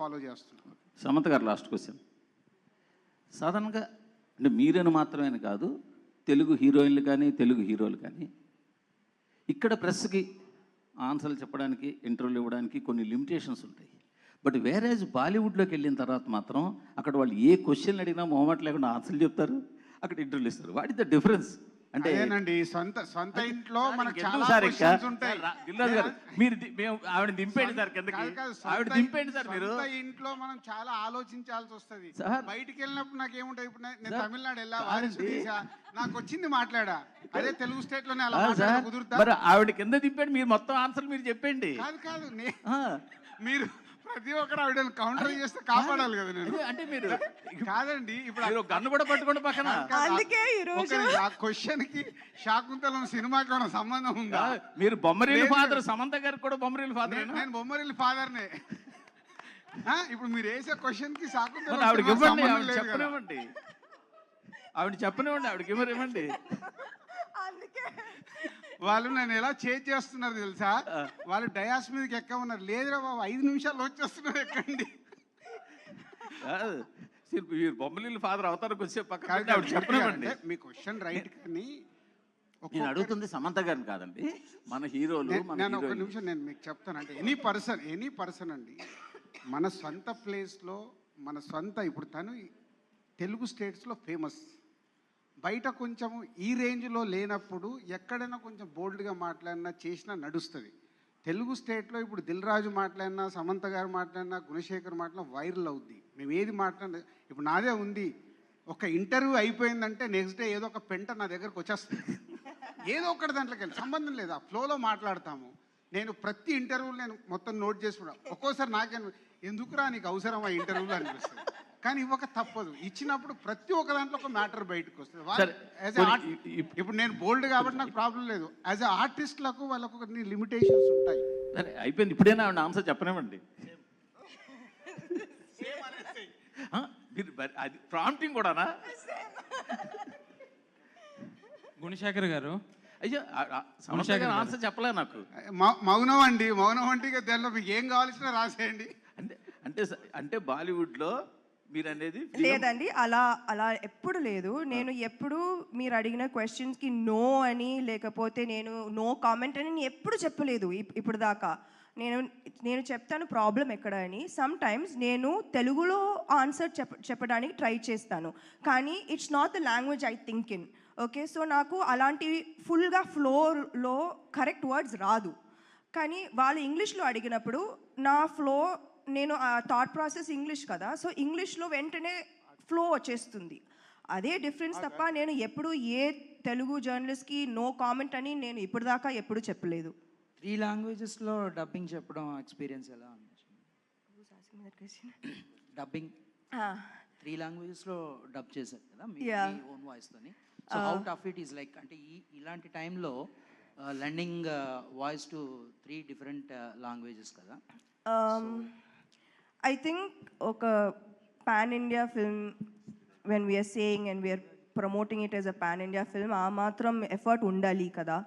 Follow చేస్తున్నాను. సమంత గారు last question. సాధారణంగా అంటే మీరని మాత్రమే కాదు, తెలుగు హీరోయిన్లు కానీ తెలుగు హీరోలు కానీ ఇక్కడ ప్రెస్కి ఆన్సర్లు చెప్పడానికి ఇంటర్వ్యూలు ఇవ్వడానికి కొన్ని లిమిటేషన్స్ ఉంటాయి. బట్ వేరేజ్ బాలీవుడ్లోకి వెళ్ళిన తర్వాత మాత్రం అక్కడ వాళ్ళు ఏ క్వశ్చన్లు అడిగినా మొహమాట లేకుండా ఆన్సర్లు చెప్తారు, అక్కడ ఇంటర్వ్యూలు ఇస్తారు. What is the difference? అంటే సొంత ఇంట్లో మనకు చాలా సార్ క్వశ్చన్స్ ఉంటాయి. దిల్రాజు గారు మీరు ఆవిడ దింపేయండి సార్ కిందకి, ఆవిడ దింపేయండి సార్. మీరు ఇంట్లో మనం చాలా ఆలోచించాల్సి వస్తుంది. సార్ బయటికి వెళ్ళినప్పుడు నాకేముంటాయి, ఇప్పుడు నేను తమిళనాడు వెళ్ళా, నాకు వచ్చింది మాట్లాడా, అదే తెలుగు స్టేట్ లోనే అలా కుదురుతా. మరి ఆవిడ కింద దింపండి, మీరు మొత్తం ఆన్సర్లు మీరు చెప్పండి. కాదు మీరు ప్రతి ఒక్కరు ఆవిడ కౌంటర్ చేస్తే కాపాడాలి కదా నేను. అంటే మీరు కాదండి, ఇప్పుడు గన్ను కూడా పట్టుకోండి పక్కన. అందుకే ఈ రోజు ఆ క్వశ్చన్ కి శాకుంతలం సినిమాకి ఏమైనా సంబంధం ఉందా? మీరు బొమ్మరీలు ఫాదర్, సమంత గారికి కూడా బొమ్మరీలు ఫాదర్. నేను బొమ్మరిల్లి ఫాదర్నే. ఇప్పుడు మీరు వేసే క్వశ్చన్ కి శాకుంతలం ఆవిడకి ఇవ్వండి, ఆవిడ చెప్పనివ్వండి, ఆవిడకి ఇవ్వండి. వాళ్ళు నన్ను ఎలా చేంజ్ చేస్తున్నారు తెలుసా? వాళ్ళు డయాస్ మీదకి ఎక్కమన్నారు. లేదురా బాబు 5 నిమిషాలు వచ్చేస్తున్నారు, ఎక్కండి. మీరు బొమ్మలీలు ఫాదర్ అవతారకు వచ్చే పక్కన చెప్పనివ్వండి. మీ క్వశ్చన్ రైట్, కానీ నేను అడుగుతుంది సమంత గారిని కాదండి, మన హీరోలు. నేను ఒక నిమిషం నేను మీకు చెప్తాను. అంటే ఎనీ పర్సన్ అండి, మన సొంత ప్లేస్లో మన సొంత, ఇప్పుడు తను తెలుగు స్టేట్స్లో ఫేమస్, బయట కొంచెం ఈ రేంజ్లో లేనప్పుడు ఎక్కడైనా కొంచెం బోల్డ్గా మాట్లాడినా చేసినా నడుస్తుంది. తెలుగు స్టేట్లో ఇప్పుడు దిల్రాజు మాట్లాడినా, సమంత గారు మాట్లాడినా, గుణశేఖర్ మాట్లాడినా వైరల్ అవుద్ది. మేము ఏది మాట్లాడినా, ఇప్పుడు నాదే ఉంది, ఒక ఇంటర్వ్యూ అయిపోయిందంటే నెక్స్ట్ డే ఏదో ఒక పెంట నా దగ్గరకు వచ్చేస్తుంది. ఏదో ఒకటి దాంట్లోకి వెళ్ళి సంబంధం లేదు, ఆ ఫ్లోలో మాట్లాడతాము. నేను ప్రతి ఇంటర్వ్యూలు నేను మొత్తం నోట్ చేసుకున్నాను. ఒక్కోసారి నాకే ఎందుకురా నీకు అవసరం ఆ ఇంటర్వ్యూలు అనిపిస్తుంది, కానీ ఇవ్వక తప్పదు. ఇచ్చినప్పుడు ప్రతి ఒక్క దాంట్లో ఒక మ్యాటర్ బయటకు వస్తుంది. ఇప్పుడు నేను బోల్డ్ కాబట్టి నాకు ప్రాబ్లం లేదు. యాజ్ ఎ ఆర్టిస్ట్లకు వాళ్ళకు కొన్ని లిమిటేషన్స్ ఉంటాయి. అయిపోయింది, ఇప్పుడైనా ఆన్సర్ చెప్పనివ్వండి. అది ప్రాంప్టింగ్ కూడానా? గుణశేఖర్ గారు, అయ్యో ఆన్సర్ చెప్పలే నాకు. మౌనం అండి, మౌనం అంటే ఇక దానిలో మీకు ఏం కావాల్సిన రాసేయండి. అంటే బాలీవుడ్లో మీరు అనేది లేదండి, అలా ఎప్పుడు లేదు. నేను ఎప్పుడు మీరు అడిగిన క్వశ్చన్స్కి నో అని, లేకపోతే నేను నో కామెంట్ అని ఎప్పుడు చెప్పలేదు ఇప్పుడు దాకా. నేను చెప్తాను ప్రాబ్లం ఎక్కడ అని. సమ్ టైమ్స్ నేను తెలుగులో ఆన్సర్ చెప్పడానికి ట్రై చేస్తాను, కానీ it's not the language I think in. Okay, so నాకు అలాంటివి ఫుల్గా ఫ్లోలో కరెక్ట్ వర్డ్స్ రాదు. కానీ వాళ్ళు ఇంగ్లీష్లో అడిగినప్పుడు నా ఫ్లో, నేను ఆ థాట్ ప్రాసెస్ ఇంగ్లీష్ కదా, సో ఇంగ్లీష్లో వెంటనే ఫ్లో వచ్చేస్తుంది. అదే డిఫరెన్స్ తప్ప నేను ఎప్పుడు ఏ తెలుగు జర్నలిస్ట్కి నో కామెంట్ అని నేను ఇప్పటిదాకా ఎప్పుడు చెప్పలేదు. 3 లాంగ్వేజెస్లో డబ్బింగ్ చెప్పడం ఎక్స్పీరియన్స్ ఎలా అనిపించింది? డబ్బింగ్ 3 లాంగ్వేజెస్లో డబ్ చేశారు కదా మీ ఓన్ వాయిస్తోని. So how tough it is like, అంటే ఇలాంటి టైంలో learning voice to 3 different languages కదా. I think ఒక pan India film, when we are saying and we are promoting it as a pan India film, ఆ మాత్రం effort ఉండాలి కదా.